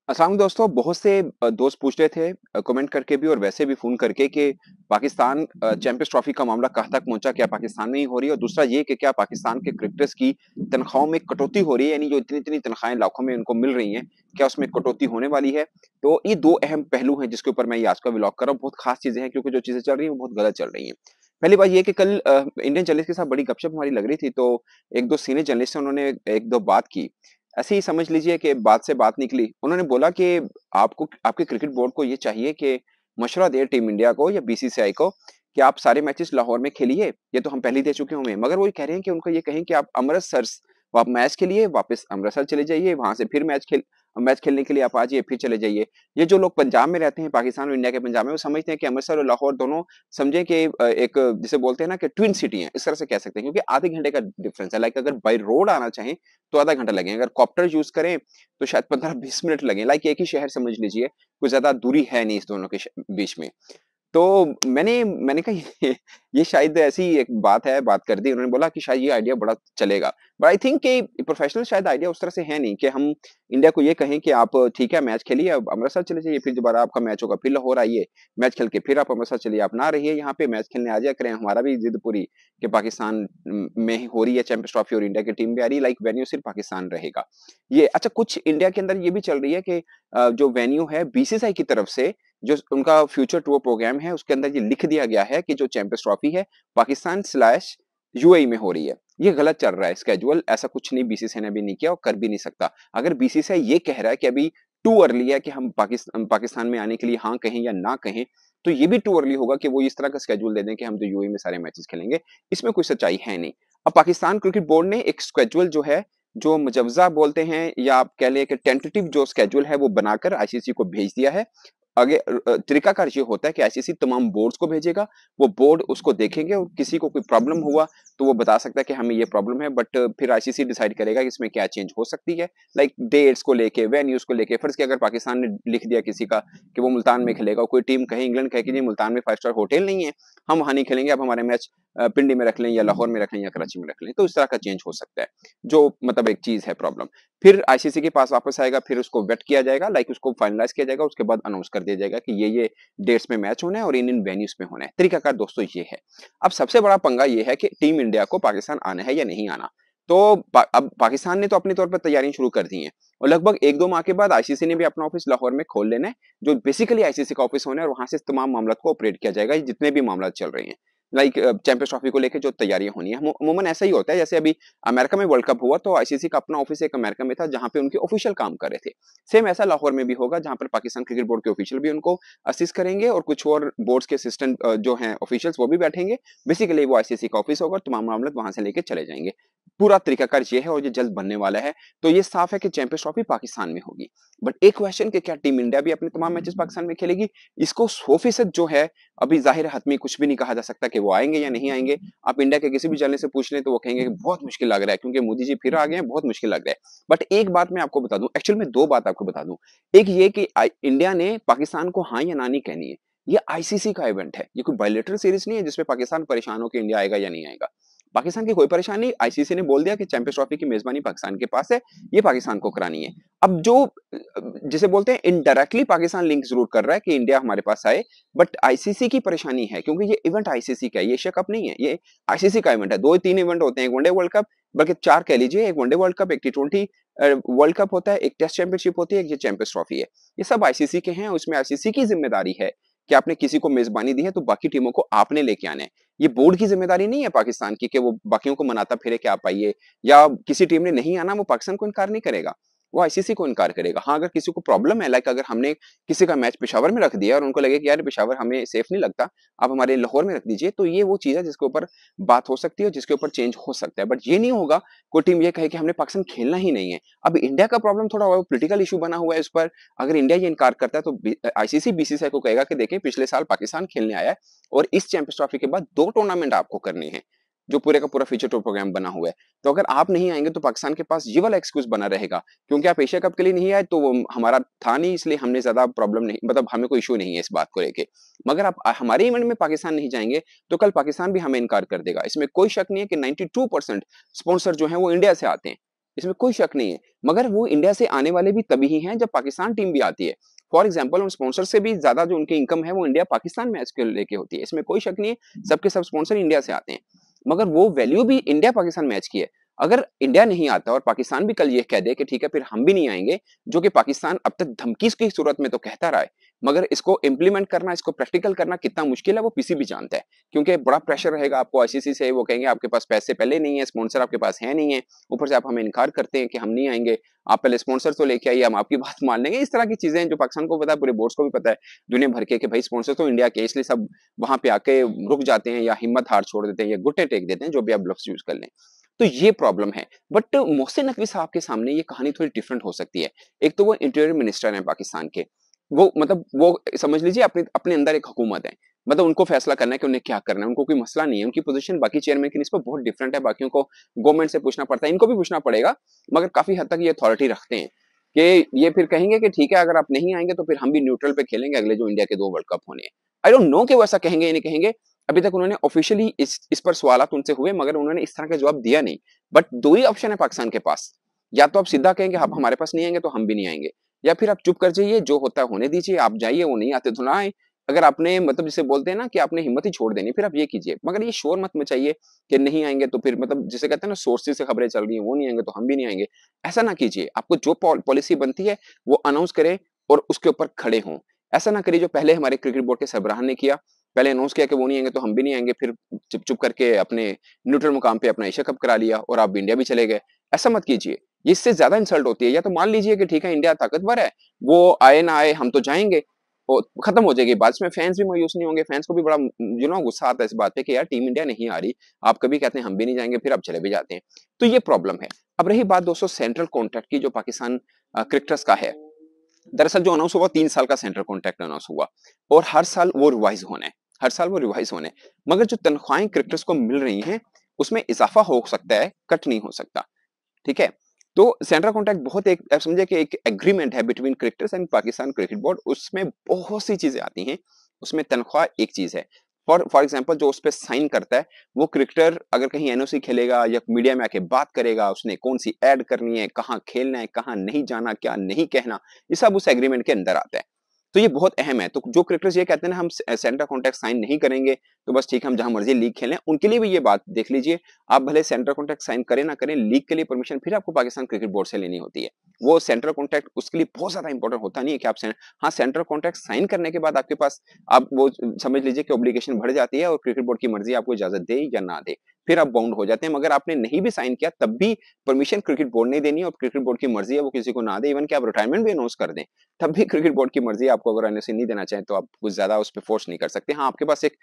अस्सलाम दोस्तों, बहुत से दोस्त पूछ रहे थे कमेंट करके भी और वैसे भी फ़ोन करके कि पाकिस्तान चैंपियंस ट्रॉफ़ी का मामला कहाँ तक पहुँचा? क्या पाकिस्तान में ही हो रही है? और दूसरा ये कि क्या पाकिस्तान के क्रिकेटर्स की तनख्वाहों में कटौती हो रही है? यानी जो इतनी-इतनी तनख्वाहें लाखों में उनको मिल रही हैं, क्या उसमें कटौती होने वाली है? तो ये 2 अहम पहलू हैं जिसके ऊपर मैं ये आज का व्लॉग कर रहा हूँ। बहुत ख़ास चीज़ें हैं क्योंकि जो चीज़ें चल रही हैं वो बहुत गलत चल रही हैं। पहली बात ये है कि कल इंडियन जर्नलिस्ट के साथ बड़ी गपशप हमारी लग रही थी, तो 1-2 सीनियर जर्नलिस्ट हैं, उन्होंने 1-2 बात की। ऐसे ही समझ लीजिए कि बात से बात निकली। उन्होंने बोला कि आपको आपके क्रिकेट बोर्ड को ये चाहिए कि मशवरा दे टीम इंडिया को या बीसीसीआई को कि आप सारे मैचेस लाहौर में खेलिए। ये तो हम पहले ही दे चुके होंगे, मगर वो ये कह रहे हैं कि उनको ये कहें कि आप अमृतसर आप मैच खेलिए, वापस अमृतसर चले जाइए, वहां से फिर मैच खेलने के लिए आप आ जाइए, फिर चले जाइए। ये जो लोग पंजाब में रहते हैं, पाकिस्तान और इंडिया के पंजाब में, वो समझते हैं कि अमृतसर और लाहौर दोनों समझे कि एक जिसे बोलते हैं ना कि ट्विन सिटी है, इस तरह से कह सकते हैं, क्योंकि आधे घंटे का डिफरेंस है। लाइक अगर बाई रोड आना चाहें तो आधा घंटा लगेगा, अगर कॉप्टर यूज करें तो शायद 15-20 मिनट लगे। लाइक एक ही शहर समझ लीजिए, कोई ज्यादा दूरी है नहीं इस दोनों के बीच में। तो मैंने मैंने कहा ये शायद ऐसी एक बात है, बात कर दी। उन्होंने बोला कि शायद ये आइडिया बड़ा चलेगा, बट आई थिंक कि प्रोफेशनल शायद आइडिया उस तरह से है नहीं कि हम इंडिया को ये कहें कि आप ठीक है मैच खेलिए, अब अमृतसर चले जाइए, फिर दोबारा आपका मैच होगा, फिर लाहौर आइए, मैच खेल के फिर आप अमृतसर चलिए, आप ना रहिए यहाँ पे, मैच खेलने आ जाया करें। हमारा भी जिद पूरी कि पाकिस्तान में ही हो रही है चैंपियंस ट्रॉफी और इंडिया की टीम भी आ रही है, लाइक वेन्यू सिर्फ पाकिस्तान रहेगा। ये अच्छा, कुछ इंडिया के अंदर ये भी चल रही है कि जो वेन्यू है बीसीसीआई की तरफ से, जो उनका फ्यूचर टूर प्रोग्राम है, उसके अंदर ये लिख दिया गया है कि जो चैंपियंस ट्रॉफी है पाकिस्तान स्लैश यूएई में हो रही है। ये गलत चल रहा है स्केड्यूल, ऐसा कुछ नहीं बीसीसीआई ने अभी नहीं किया और कर भी नहीं सकता। अगर बीसीसीआई ये कह रहा है कि अभी टू अर्ली है कि हम पाकिस्तान में आने के लिए हाँ कहें या ना कहें, तो ये भी टू अर्ली होगा कि वो इस तरह का स्केड्यूल दे दें कि हम तो यूएई में सारे मैचेस खेलेंगे। इसमें कोई सच्चाई है नहीं। अब पाकिस्तान क्रिकेट बोर्ड ने एक स्केड्यूल जो है, जो मुजवजा बोलते हैं या आप कह लें कि टेंटेटिव जो स्केड्यूल है, वो बनाकर आईसीसी को भेज दिया है। आगे तरीकाकार ये होता है कि आईसीसी तमाम बोर्ड्स को भेजेगा, वो बोर्ड उसको देखेंगे और किसी को कोई प्रॉब्लम हुआ तो वो बता सकता है कि हमें ये प्रॉब्लम है, बट फिर आईसीसी डिसाइड करेगा कि इसमें क्या चेंज हो सकती है। लाइक डेट्स को लेके, वेन्यूज को लेके, फर्ज किया अगर पाकिस्तान ने लिख दिया किसी का कि वो मुल्तान में खेलेगा, कोई टीम कहे, इंग्लैंड कहे कि नहीं मुल्तान में 5 स्टार होटल नहीं है, हम वहां नहीं खेलेंगे, अब हमारे मैच पिंडी में रख लें या लाहौर में रख लें या कराची में रख लें, तो इस तरह का चेंज हो सकता है, जो मतलब एक चीज है प्रॉब्लम। फिर आईसीसी के पास वापस आएगा, फिर उसको वेट किया जाएगा, लाइक उसको फाइनलाइज किया जाएगा, उसके बाद अनाउंस कर दिया जाएगा कि ये डेट्स में मैच होना है और इन वेन्यूज में होना है। तरीकाकार दोस्तों ये है। अब सबसे बड़ा पंगा ये है कि टीम इंडिया को पाकिस्तान आना है या नहीं आना। तो अब पाकिस्तान ने तो अपने तौर पर तैयारियां शुरू कर दी हैं और लगभग 1-2 माह के बाद आईसीसी ने भी अपना ऑफिस लाहौर में खोल लेना है, जो बेसिकली आईसीसी का ऑफिस होना है, और वहां से तमाम मामला को ऑपरेट किया जाएगा, जितने भी मामला चल रहे हैं। लाइक चैंपियंस ट्रॉफी को लेकर जो तैयारियां होनी है, अमूमन ऐसा ही होता है। जैसे अभी अमेरिका में वर्ल्ड कप हुआ तो आईसीसी का अपना ऑफिस एक अमेरिका में था जहां पे उनके ऑफिशियल काम कर रहे थे। सेम ऐसा लाहौर में भी होगा, जहां पर पाकिस्तान क्रिकेट बोर्ड के ऑफिशियल भी उनको असिस्ट करेंगे और कुछ और बोर्ड्स के असिस्टेंट जो हैं ऑफिशियल्स, वो भी बैठेंगे। बेसिकली वो आईसीसी का ऑफिस होगा और तमाम मामले वहां से लेके चले जाएंगे। पूरा तरीकाकार ये है और ये जल्द बनने वाला है। तो ये साफ है कि चैंपियंस ट्रॉफी पाकिस्तान में होगी। बट एक क्वेश्चन कि क्या टीम इंडिया भी अपने तमाम मैचेस पाकिस्तान में खेलेगी? इसको 100% जो है, अभी जाहिर हतमी कुछ भी नहीं कहा जा सकता कि वो आएंगे या नहीं आएंगे। आप इंडिया के किसी भी जर्नलिस्ट से पूछ लें तो वो कहेंगे कि बहुत मुश्किल लग रहा है क्योंकि मोदी जी फिर आ गए हैं, बहुत मुश्किल लग रहा है। बट एक बात मैं आपको बता दूं, एक्चुअल में 2 बात आपको बता दूं। एक ये कि इंडिया ने पाकिस्तान को हाँ या ना नहीं कहनी है। ये आईसीसी का इवेंट है, ये कोई बायलैटरल सीरीज नहीं है जिसमें पाकिस्तान परेशान हो कि इंडिया आएगा या नहीं आएगा। पाकिस्तान की कोई परेशानी नहीं, आईसीसी ने बोल दिया कि चैंपियंस ट्रॉफी की मेजबानी पाकिस्तान के पास है, ये पाकिस्तान को करानी है। अब जो जिसे बोलते हैं इनडायरेक्टली पाकिस्तान लिंक जरूर कर रहा है कि इंडिया हमारे पास आए, बट आईसीसी की परेशानी है क्योंकि ये इवेंट आईसीसी का है, ये एशिया कप नहीं है, ये आईसीसी का इवेंट है। 2-3 इवेंट होते हैं, एक वनडे वर्ल्ड कप, बल्कि 4 कह लीजिए, एक वनडे वर्ल्ड कप, एक टी20 वर्ल्ड कप होता है, एक टेस्ट चैंपियनशिप होती है, एक ये चैंपियंस ट्रॉफी है। ये सब आईसीसी के हैं, उसमें आईसीसी की जिम्मेदारी है कि आपने किसी को मेजबानी दी है तो बाकी टीमों को आपने लेके आना है। ये बोर्ड की जिम्मेदारी नहीं है पाकिस्तान की कि वो बाकियों को मनाता फिरे कि आप आइए, या किसी टीम ने नहीं आना वो पाकिस्तान को इनकार नहीं करेगा, वो आईसीसी को इनकार करेगा। हाँ, अगर किसी को प्रॉब्लम है, लाइक अगर हमने किसी का मैच पेशावर में रख दिया और उनको लगे कि यार पेशावर हमें सेफ नहीं लगता, आप हमारे लाहौर में रख दीजिए, तो ये वो चीज है जिसके ऊपर बात हो सकती है और जिसके ऊपर चेंज हो सकता है। बट ये नहीं होगा कोई टीम ये कहे कि हमने पाकिस्तान खेलना ही नहीं है। अब इंडिया का प्रॉब्लम थोड़ा पोलिटिकल इशू बना हुआ है इस पर। अगर इंडिया ये इनकार करता है तो आईसीसी बीसीसीआई को कहेगा कि देखें पिछले साल पाकिस्तान खेलने आया है और इस चैंपियंस ट्रॉफी के बाद 2 टूर्नामेंट आपको करने हैं, जो पूरे का पूरा फ्यूचर टूर प्रोग्राम बना हुआ है। तो अगर आप नहीं आएंगे तो पाकिस्तान के पास ये वाला एक्सक्यूज बना रहेगा, क्योंकि आप एशिया कप के लिए नहीं आए तो वो हमारा था नहीं, इसलिए हमने ज्यादा प्रॉब्लम नहीं, मतलब हमें कोई इशू नहीं है इस बात को लेके। मगर आप हमारे इवेंट में पाकिस्तान नहीं जाएंगे तो कल पाकिस्तान भी हमें इनकार कर देगा। इसमें कोई शक नहीं है कि 92% स्पॉन्सर जो है वो इंडिया से आते हैं। इसमें कोई शक नहीं है। मगर वो इंडिया से आने वाले भी तभी ही हैं जब पाकिस्तान टीम भी आती है। फॉर एग्जाम्पल उन स्पॉन्सर से भी ज़्यादा जो उनकी इनकम है वो इंडिया पाकिस्तान मैच के लेके होती है। इसमें कोई शक नहीं है, सबके सब स्पॉन्सर इंडिया से आते हैं। मगर वो वैल्यू भी इंडिया पाकिस्तान मैच की है। अगर इंडिया नहीं आता और पाकिस्तान भी कल ये कह दे कि ठीक है फिर हम भी नहीं आएंगे, जो कि पाकिस्तान अब तक धमकी की सूरत में तो कहता रहा है, मगर इसको इम्प्लीमेंट करना, इसको प्रैक्टिकल करना कितना मुश्किल है वो पीसी भी जानता है। क्योंकि बड़ा प्रेशर रहेगा आपको आईसीसी से, वो कहेंगे आपके पास पैसे पहले नहीं है, स्पॉन्सर आपके पास है नहीं है, ऊपर से आप हमें इनकार करते हैं कि हम नहीं आएंगे, आप पहले स्पॉन्सर तो लेके आइए, हम आपकी बात मान लेंगे। इस तरह की चीजें हैं जो पाकिस्तान को पता है, पूरे बोर्ड्स को भी पता है, दुनिया भर के, कि भाई स्पॉन्सर तो इंडिया के, इसलिए सब वहां पे आके रुक जाते हैं या हिम्मत हार छोड़ देते हैं या घुटने टेक देते हैं, जो भी आप लफ्ज यूज कर लें। तो ये प्रॉब्लम है। बट मोहसिन नकवी साहब के सामने ये कहानी थोड़ी डिफरेंट हो सकती है। एक तो वो इंटीरियर मिनिस्टर हैं पाकिस्तान के, वो मतलब वो समझ लीजिए अपने अपने अंदर एक हुकूमत है, मतलब उनको फैसला करना है कि उन्हें क्या करना है, उनको कोई मसला नहीं है, उनकी पोजीशन बाकी चेयरमैन की निस्बत बहुत डिफरेंट है, बाकियों को गवर्नमेंट से पूछना पड़ता है, इनको भी पूछना पड़ेगा, मगर काफी हद तक ये अथॉरिटी रखते हैं कि ये फिर कहेंगे कि ठीक है अगर आप नहीं आएंगे तो फिर हम भी न्यूट्रल पे खेलेंगे अगले जो इंडिया के 2 वर्ल्ड कप होने हैं। आई डोंट नो कि वो ऐसा कहेंगे या नहीं कहेंगे, अभी तक उन्होंने ऑफिशियली इस पर सवालात उनसे हुए, मगर उन्होंने इस तरह का जवाब दिया नहीं। बट 2 ही ऑप्शन है पाकिस्तान के पास, या तो आप सीधा कहेंगे आप हमारे पास नहीं आएंगे तो हम भी नहीं आएंगे, या फिर आप चुप कर जाइए, जो होता है होने दीजिए, आप जाइए, वो नहीं आते तो ना आए। अगर आपने मतलब जिसे बोलते हैं ना कि आपने हिम्मत ही छोड़ देनी, फिर आप ये कीजिए, मगर ये शोर मत मचाइए कि नहीं आएंगे तो फिर, मतलब जिसे कहते हैं ना सोर्सेज से खबरें चल रही हैं, वो नहीं आएंगे तो हम भी नहीं आएंगे। ऐसा ना कीजिए, आपको जो पॉलिसी बनती है वो अनाउंस करें और उसके ऊपर खड़े हों। ऐसा ना करिए जो पहले हमारे क्रिकेट बोर्ड के सरबराह ने किया, पहले अनाउंस किया कि वो नहीं आएंगे तो हम भी नहीं आएंगे, फिर चुप चुप करके अपने न्यूट्रल मुकाम पे अपना एशिया कप करा लिया और आप इंडिया भी चले गए। ऐसा मत कीजिए, इससे ज्यादा इंसल्ट होती है। या तो मान लीजिए कि ठीक है इंडिया ताकतवर है, वो आए ना आए हम तो जाएंगे, और खत्म हो जाएगी बात। इसमें फैंस भी मायूस नहीं होंगे, फैंस को भी बड़ा गुस्सा आता है इस बात पे कि यार टीम इंडिया नहीं आ रही, आप कभी कहते हैं हम भी नहीं जाएंगे, फिर आप चले भी जाते हैं। तो ये प्रॉब्लम है। अब रही बात दोस्तों सेंट्रल कॉन्ट्रैक्ट की, जो पाकिस्तान क्रिकेटर्स का है, दरअसल जो अनाउंस हुआ 3 साल का सेंट्रल कॉन्ट्रैक्ट अनाउंस हुआ, और हर साल वो रिवाइज होना है, हर साल वो रिवाइज होने, मगर जो तनख्वाहें क्रिकेटर्स को मिल रही हैं उसमें इजाफा हो सकता है, कट नहीं हो सकता। ठीक है, तो सेंट्रल कॉन्ट्रैक्ट बहुत एक, आप समझे कि एक एग्रीमेंट है between cricketers and Pakistan cricket board, उसमें बहुत सी चीजें आती हैं, उसमें तनख्वाह एक चीज है। फॉर एग्जांपल जो उस पर साइन करता है, वो क्रिकेटर अगर कहीं एनओसी खेलेगा या मीडिया में आके बात करेगा, उसने कौन सी ऐड करनी है, कहाँ खेलना है, कहाँ नहीं जाना, क्या नहीं कहना, ये सब उस एग्रीमेंट के अंदर आता है। तो ये बहुत अहम है। तो जो क्रिकेटर्स ये कहते हैं ना हम सेंट्रल कॉन्ट्रैक्ट साइन नहीं करेंगे, तो बस ठीक है हम जहां मर्जी लीग खेलें, उनके लिए भी ये बात देख लीजिए, आप भले सेंट्रल कॉन्ट्रैक्ट साइन करें ना करें, लीग के लिए परमिशन फिर आपको पाकिस्तान क्रिकेट बोर्ड से लेनी होती है। वो सेंट्रल कॉन्ट्रैक्ट उसके लिए बहुत ज्यादा इंपॉर्टेंट होता नहीं है कि आप हाँ सेंट्रल कॉन्ट्रैक्ट साइन करने के बाद आपके पास, आप वो समझ लीजिए कि ऑब्लिगेशन बढ़ जाती है और क्रिकेट बोर्ड की मर्जी आपको इजाजत दे या ना दे, फिर आप बाउंड हो जाते हैं। मगर आपने नहीं भी साइन किया तब भी परमिशन क्रिकेट बोर्ड ने देनी है, और क्रिकेट बोर्ड की मर्जी है वो किसी को ना दे, इवन कि आप रिटायरमेंट भी अनाउंस कर दें तब भी क्रिकेट बोर्ड की मर्जी है, आपको अगर एनओसी नहीं देना चाहें तो आप कुछ ज्यादा उस पर फोर्स नहीं कर सकते। हाँ आपके पास एक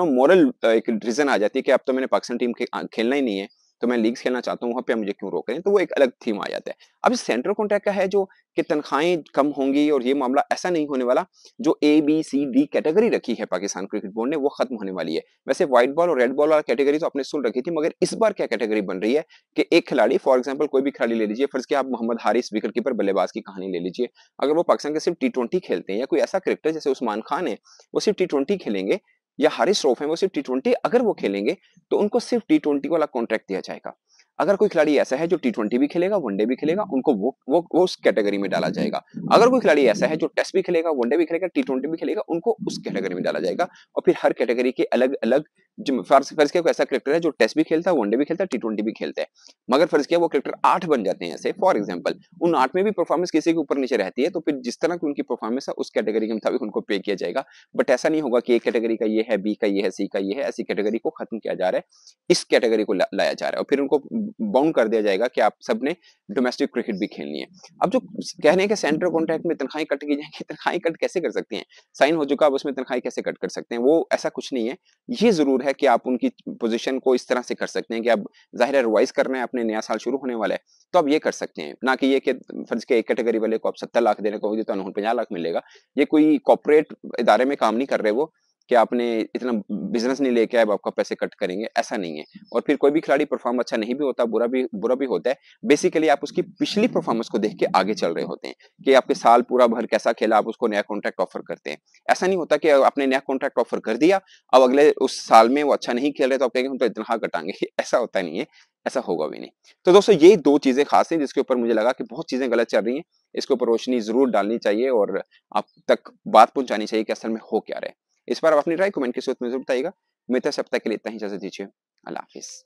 मोरल एक रीजन आ जाती है कि अब तो मैंने पाकिस्तान टीम के खेलना ही नहीं है, तो मैं लीग्स खेलना चाहता हूँ, वहां पे आप मुझे क्यों रोक रहे हैं, तो वो एक अलग थीम आ जाता है। अब इस सेंट्रल कॉन्ट्रैक्ट का है जो कि तनख्वाहें कम होंगी, और ये मामला ऐसा नहीं होने वाला। जो A B C D category रखी है पाकिस्तान क्रिकेट बोर्ड ने वो खत्म होने वाली है। वैसे व्हाइट बॉल और रेड बॉल वाला कैटेगरी तो आपने सुन रखी थी, मगर इस बार क्या कैटेगरी बन रही है कि एक खिलाड़ी, फॉर एग्जाम्पल कोई भी खिलाड़ी ले लीजिए, फर्ज किया आप मोहम्मद हारिस विकेट कीपर बल्लेबाज की कहानी ले लीजिए, अगर वो पाकिस्तान के सिर्फ टी20 खेलते हैं, या कोई ऐसा क्रिकेटर जैसे उस्मान खान है वो सिर्फ टी20 खेलेंगे, या हारिस रऊफ है वो सिर्फ टी20 अगर वो खेलेंगे, तो उनको सिर्फ टी20 वाला कॉन्ट्रैक्ट दिया जाएगा। अगर कोई खिलाड़ी ऐसा है जो टी20 भी खेलेगा, वनडे भी खेलेगा, उनको वो उस कैटेगरी में डाला जाएगा। अगर कोई खिलाड़ी ऐसा है जो टेस्ट भी खेलेगा, वनडे भी खेलेगा, टी20 भी खेलेगा, उनको उस कैटेगरी में डाला जाएगा। और फिर हर कैटेगरी के अलग अलग, फर्ज फर्ज किया कोई ऐसा क्रिकेटर है जो टेस्ट भी खेलता है, वनडे भी खेलता है, टी20 भी खेलता है, मगर फर्ज किया वो क्रिकेटर 8 बन जाते हैं ऐसे, फॉर एग्जाम्पल उन 8 में भी परफॉर्मेंस किसी के ऊपर नीचे रहती है, तो फिर जिस तरह की उनकी परफॉर्मेंस है उस कैटेगरी के मुताबिक उनको पे किया जाएगा। बट ऐसा नहीं होगा कि एक कैटेगरी का ये है, बी का ये है, सी का ये है, ऐसी कैटेगरी को खत्म किया जा रहा है, इस कैटेगरी को लाया जा रहा है, और फिर उनको बाउंड कर दिया जाएगा कि आप सबने डोमेस्टिक क्रिकेट भी खेलनी है। अब जो कहने हैं कि सेंट्रल कॉन्ट्रैक्ट में तनख्वाहें कट की जाएंगी, तनख्वाहें कट कैसे कर सकती हैं, साइन हो चुका, अब उसमें तनख्वाहें कैसे कट कर सकते हैं, वो ऐसा कुछ नहीं है। ये जरूर है कि आप उनकी पोजीशन को इस तरह से कर सकते हैं कि अब जाहिर है रिवाइज करना है, अपने नया साल शुरू होने वाला है, तो आप ये कर सकते हैं, ना कि ये कि फर्ज के एक कैटेगरी वाले को आप 70 लाख देने को तो 50 लाख मिलेगा। ये कोई कॉर्पोरेट इदारे में काम नहीं कर रहे वो, कि आपने इतना बिज़नेस नहीं लेके आए, अब आपका पैसे कट करेंगे, ऐसा नहीं है। और फिर कोई भी खिलाड़ी परफ़ॉर्म अच्छा नहीं भी होता, बुरा भी होता है। बेसिकली आप उसकी पिछली परफ़ॉर्मेंस को देख के आगे चल रहे होते हैं कि आपके साल पूरा भर कैसा खेला, आप उसको नया कॉन्ट्रैक्ट ऑफ़र करते हैं। ऐसा नहीं होता कि आपने नया कॉन्ट्रैक्ट ऑफ़र कर दिया, अब अगले उस साल में वो अच्छा नहीं खेल रहे तो आप कहेंगे हम तो तनख्वाह घटाएँगे, ऐसा होता नहीं है, ऐसा होगा भी नहीं। तो दोस्तों ये 2 चीज़ें ख़ास हैं जिसके ऊपर मुझे लगा कि बहुत चीज़ें गलत चल रही हैं, इसके ऊपर रोशनी ज़रूर डालनी चाहिए और आप तक बात पहुँचानी चाहिए कि असल में हो क्या रहा है। इस पर आप अपनी राय कमेंट के साथ में ज़रूर बताइएगा। उम्मीद है सब तक के लिए इतना ही, इजाज़त दीजिए। अल्लाह हाफ़िज़।